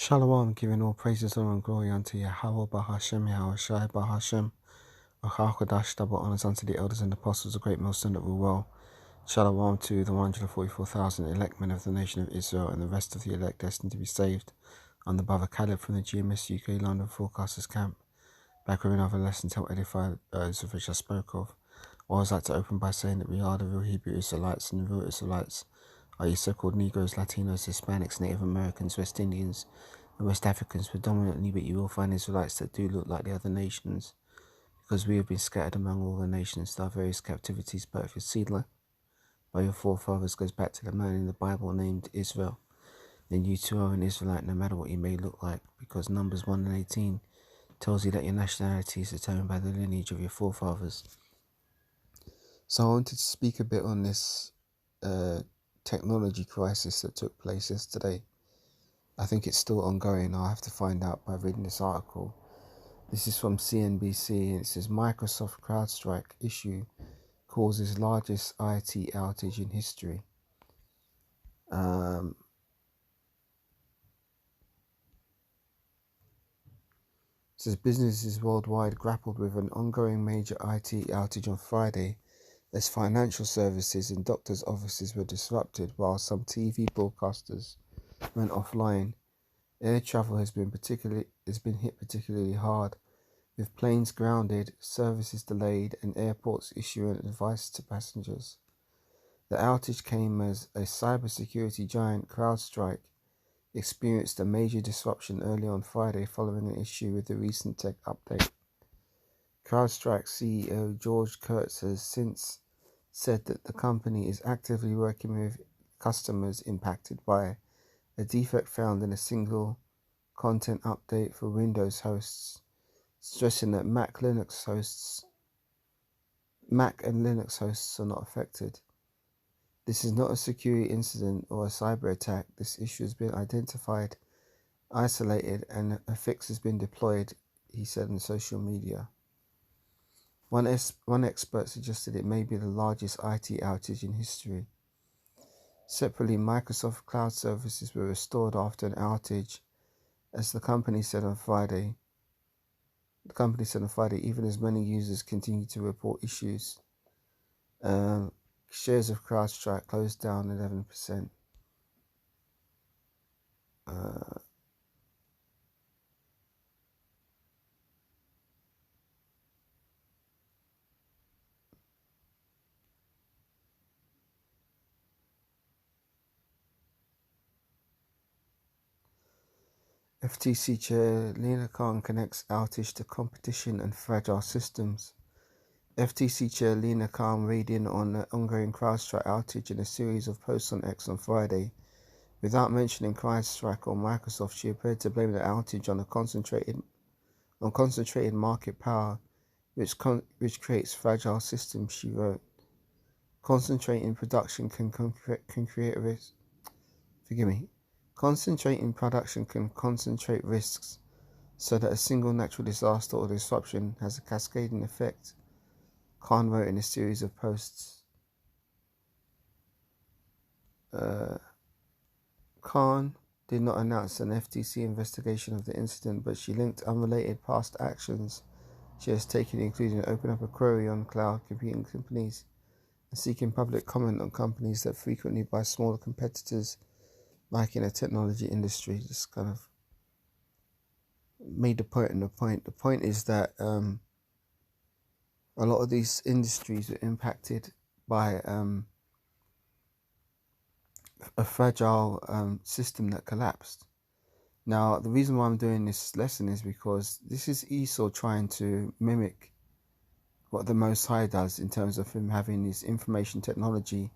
Shalom, giving all praises, honor, and glory unto Yahweh, Bahashem, Yahushai, Bahashem, Achakodash, double honors unto the elders and apostles, the great millstone that rule well. Shalom to the 144,000 elect men of the nation of Israel and the rest of the elect destined to be saved. I'm the brother Caleb from the GMS UK London Forecasters Camp, back with another lesson to help edify those of which I spoke of. I always like to open by saying that we are the real Hebrew Israelites, and the real Israelites are your so-called Negroes, Latinos, Hispanics, Native Americans, West Indians, and West Africans predominantly, but you will find Israelites that do look like the other nations, because we have been scattered among all the nations to our various captivities. But if your seed line by your forefathers goes back to the man in the Bible named Israel, then you too are an Israelite, no matter what you may look like, because Numbers 1 and 18 tells you that your nationality is determined by the lineage of your forefathers. So I wanted to speak a bit on this technology crisis that took place yesterday. I think it's still ongoing. I'll have to find out by reading this article. This is from CNBC, and it says Microsoft CrowdStrike issue causes largest IT outage in history. It says businesses worldwide grappled with an ongoing major IT outage on Friday as financial services and doctors' offices were disrupted while some TV broadcasters went offline. Air travel has been hit particularly hard, with planes grounded, services delayed, and airports issuing advice to passengers. The outage came as a cybersecurity giant, CrowdStrike, experienced a major disruption early on Friday following an issue with the recent tech update. CrowdStrike CEO George Kurtz has since said that the company is actively working with customers impacted by a defect found in a single content update for Windows hosts, stressing that Mac and Linux hosts are not affected. This is not a security incident or a cyber attack. This issue has been identified, isolated, and a fix has been deployed, he said on social media. One expert suggested it may be the largest IT outage in history. Separately, Microsoft Cloud services were restored after an outage, as the company said on Friday. Even as many users continue to report issues. Shares of CrowdStrike closed down 11%. FTC Chair Lina Khan connects outage to competition and fragile systems. FTC Chair Lina Khan weighed in on the ongoing CrowdStrike outage in a series of posts on X on Friday. Without mentioning CrowdStrike or Microsoft, she appeared to blame the outage on concentrated market power, which creates fragile systems, she wrote. Concentrating production can create risks. Concentrating production can concentrate risks so that a single natural disaster or disruption has a cascading effect, Khan wrote in a series of posts. Khan did not announce an FTC investigation of the incident, but she linked unrelated past actions she has taken, including opening up a query on cloud computing companies and seeking public comment on companies that frequently buy smaller competitors, like in the technology industry. Just kind of made the point, and the point is that a lot of these industries were impacted by a fragile system that collapsed. Now, the reason why I'm doing this lesson is because this is Esau trying to mimic what the Most High does in terms of him having this information technology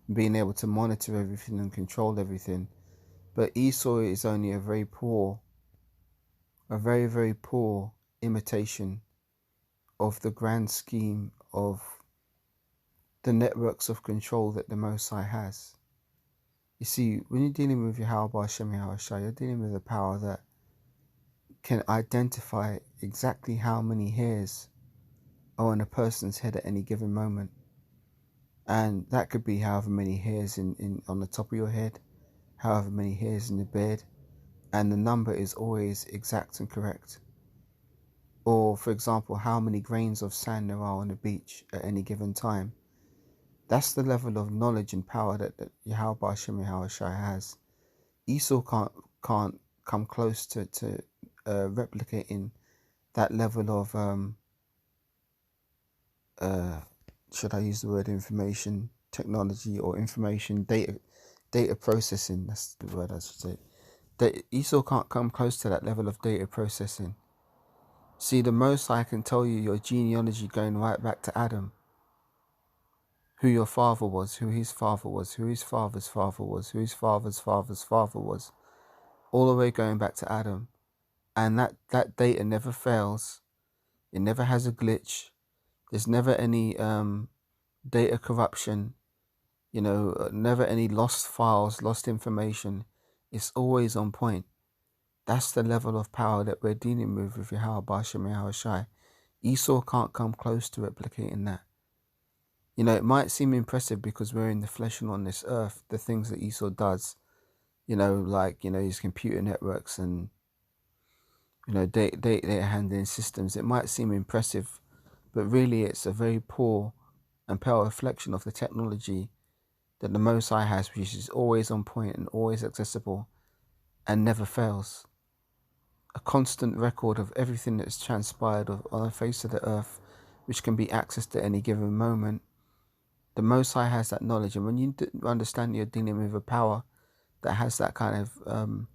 and being able to monitor everything and control everything. But Esau is only a very, very poor imitation of the grand scheme of the networks of control that the Most High has. You see, when you're dealing with Yahweh Hashem Yahushua, you're dealing with a power that can identify exactly how many hairs are on a person's head at any given moment. And that could be however many hairs on the top of your head, however many hairs in the bed, and the number is always exact and correct. Or, for example, how many grains of sand there are on the beach at any given time. That's the level of knowledge and power that Yahweh Hashem Yahweh Shai has. Esau can't come close to replicating that level of should I use the word information technology or information data processing. That's the word I should say. That Esau can't come close to that level of data processing. See, the most I can tell you your genealogy going right back to Adam, who your father was, who his father was, who his father's father was, who his father's father's father was, all the way going back to Adam. And that data never fails. It never has a glitch. There's never any data corruption, never any lost files, lost information. It's always on point. That's the level of power that we're dealing with Yahweh Bashem Yahweh Shai. Esau can't come close to replicating that. It might seem impressive because we're in the flesh and on this earth, the things that Esau does, his computer networks and, data handling systems. It might seem impressive, but really it's a very poor and pale reflection of the technology that the Most High has, which is always on point and always accessible and never fails. A constant record of everything that's transpired on the face of the earth, which can be accessed at any given moment. The Most High has that knowledge, and when you understand you're dealing with a power that has that kind of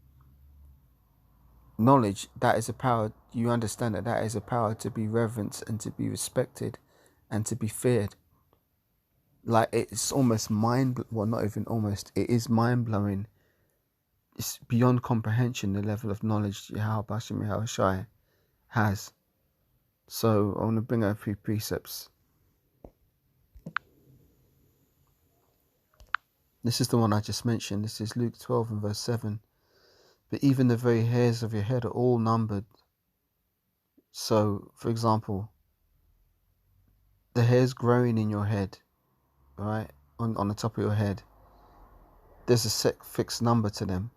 knowledge, that is a power, you understand that is a power to be reverenced and to be respected and to be feared. Like, it's almost not even almost, it is mind-blowing. It's beyond comprehension, the level of knowledge Yahweh Bashem Yahweh Shai has. So I want to bring out a few precepts. This is the one I just mentioned. This is Luke 12 and verse 7. But even the very hairs of your head are all numbered. So, for example, the hairs growing in your head, right, on the top of your head, there's a set fixed number to them.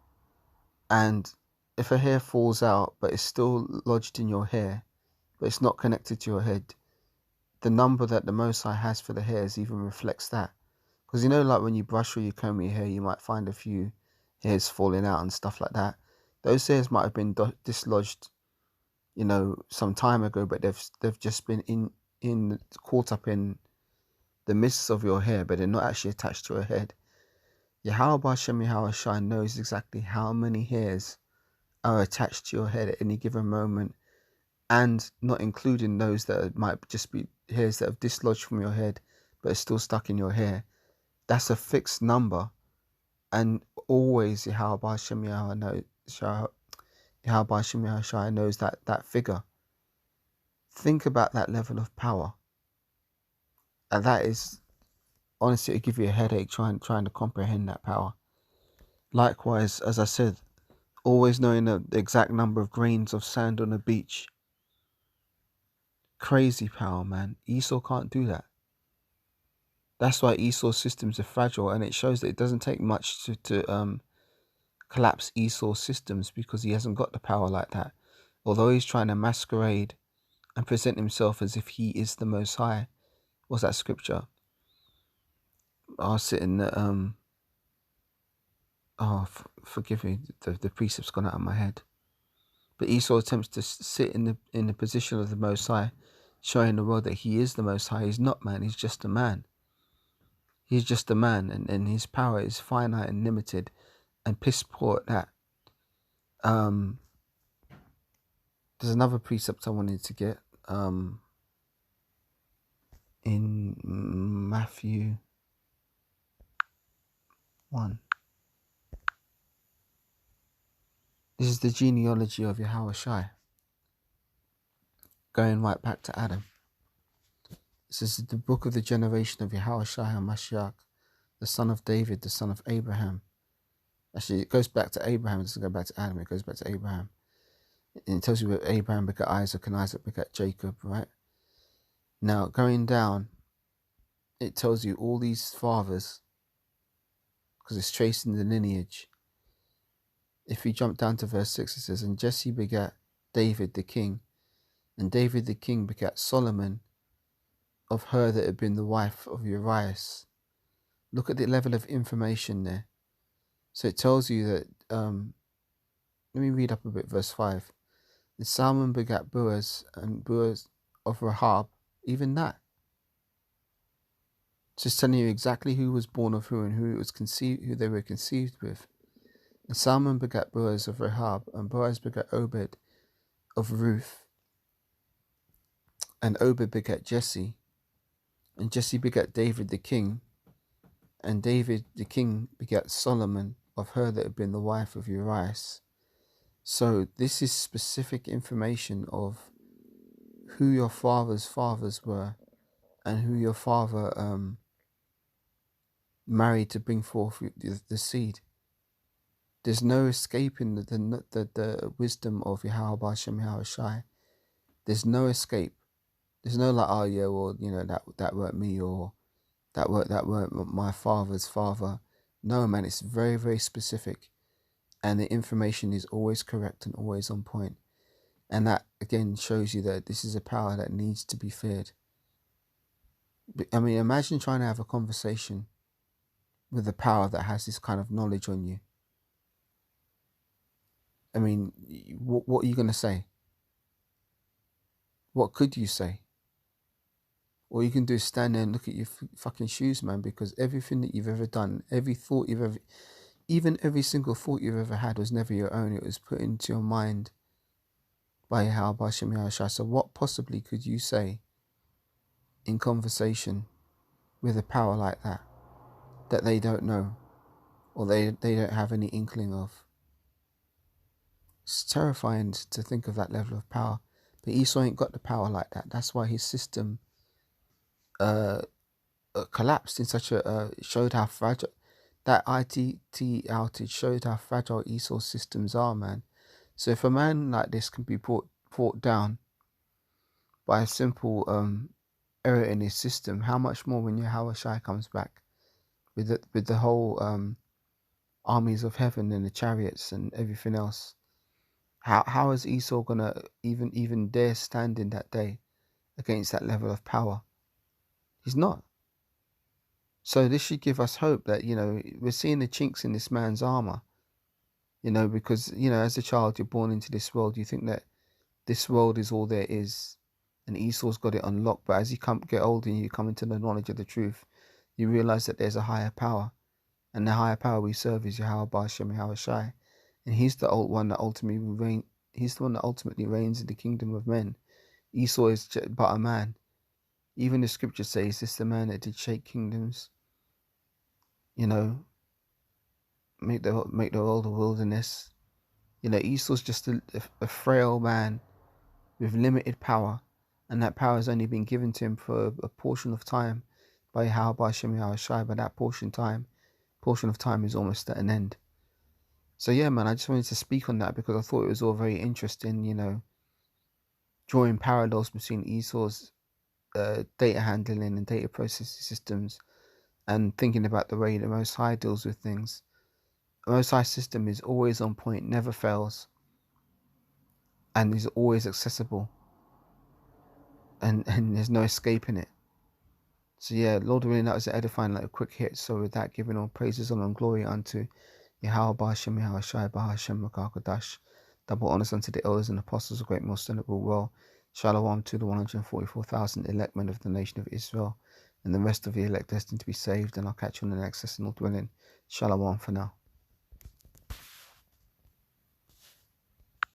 And if a hair falls out, but it's still lodged in your hair, but it's not connected to your head, the number that the Most High has for the hairs even reflects that. Because like when you brush or you comb your hair, you might find a few hairs falling out and stuff like that. Those hairs might have been dislodged, some time ago, but they've just been caught up in the mists of your hair, but they're not actually attached to your head. Yahweh Bashem Yahweh Shai knows exactly how many hairs are attached to your head at any given moment, and not including those that might just be hairs that have dislodged from your head but are still stuck in your hair. That's a fixed number, and always Yahweh Bashem Yahweh Shai knows that figure. Think about that level of power, and that is honestly, it'll give you a headache trying to comprehend that power. Likewise, as I said, always knowing the exact number of grains of sand on a beach. Crazy power, man. Esau can't do that. That's why Esau's systems are fragile, and it shows that it doesn't take much to collapse Esau's systems, because he hasn't got the power like that. Although he's trying to masquerade and present himself as if he is the Most High. What's that scripture? I'll sit in the forgive me, the precept's gone out of my head. But Esau attempts to sit in the position of the Most High, showing the world that he is the Most High. He's not, man. He's just a man. He's just a man, and his power is finite and limited, and piss poor at that. There's another precept I wanted to get in Matthew 1. This is the genealogy of Yahweh Shai, going right back to Adam. This is the book of the generation of Yahweh Shai HaMashiach, the son of David, the son of Abraham. Actually, it goes back to Abraham. It doesn't go back to Adam. It goes back to Abraham. And it tells you that Abraham begat Isaac, and Isaac begat Jacob, right? Now, going down, it tells you all these fathers, because it's tracing the lineage. if you jump down to verse 6, it says, and Jesse begat David the king, and David the king begat Solomon of her that had been the wife of Urias. Look at the level of information there. So it tells you that, let me read up a bit, verse 5. And Salmon begat Boaz, and Boaz of Rahab, even that. Just telling you exactly who was born of who and who it was conceived, who they were conceived with. And Salmon begat Boaz of Rahab, and Boaz begat Obed of Ruth, and Obed begat Jesse, and Jesse begat David the king, and David the king begat Solomon of her that had been the wife of Urias. So this is specific information of who your father's fathers were, and who your father married to bring forth the seed. There's no escaping the wisdom of Yahweh B'Shem Yahweh Shai. There's no escape. There's no like, oh yeah, well, you know, that weren't me, or that weren't my father's father. No, man, it's very, very specific, and the information is always correct and always on point. And that again shows you that this is a power that needs to be feared. I mean, imagine trying to have a conversation with a power that has this kind of knowledge on you. I mean, what are you going to say? What could you say? All you can do is stand there and look at your fucking shoes, man, because everything that you've ever done, every thought you've ever, even every single thought you've ever had was never your own. It was put into your mind by Yahweh B'Shem Yahweh Shai. So what possibly could you say in conversation with a power like that they don't know, or they don't have any inkling of? It's terrifying to think of that level of power. But Esau ain't got the power like that. That's why his system collapsed in such a... showed how fragile... That ITT outage showed how fragile Esau's systems are, man. So if a man like this can be brought down by a simple error in his system, how much more when Yahweh Shai comes back with the whole armies of heaven and the chariots and everything else? How is Esau gonna even dare stand in that day against that level of power? He's not. So this should give us hope that, you know, we're seeing the chinks in this man's armor. You know, because, you know, as a child, you're born into this world. You think that this world is all there is, and Esau's got it unlocked. But as you get older and you come into the knowledge of the truth, you realize that there's a higher power, and the higher power we serve is Yahweh B'Shem Yahweh Shai, and he's the one that ultimately reigns. He's the one that ultimately reigns in the kingdom of men. Esau is but a man. Even the scripture says, "This the man that did shake kingdoms." You know, make the world a wilderness. You know, Esau's just a frail man with limited power, and that power has only been given to him for a portion of time by Yahweh B'Shem Yahweh Shai. But that portion of time is almost at an end. So yeah, man, I just wanted to speak on that because I thought it was all very interesting, you know, drawing parallels between Esau's data handling and data processing systems, and thinking about the way the Most High deals with things. The Most High system is always on point, never fails, and is always accessible, and there's no escaping it. So yeah, Lord willing, that was an edifying little quick hit. So with that, giving all praises, honor and glory unto Yahweh B'Shem Yahweh Shai B'Hashem Makakadash. Double honors unto the elders and apostles of great most honorable well. Shalom to the 144,000 elect men of the nation of Israel, and the rest of the elect destined to be saved. And I'll catch you on the next lesson, Lord willing. Shalom for now.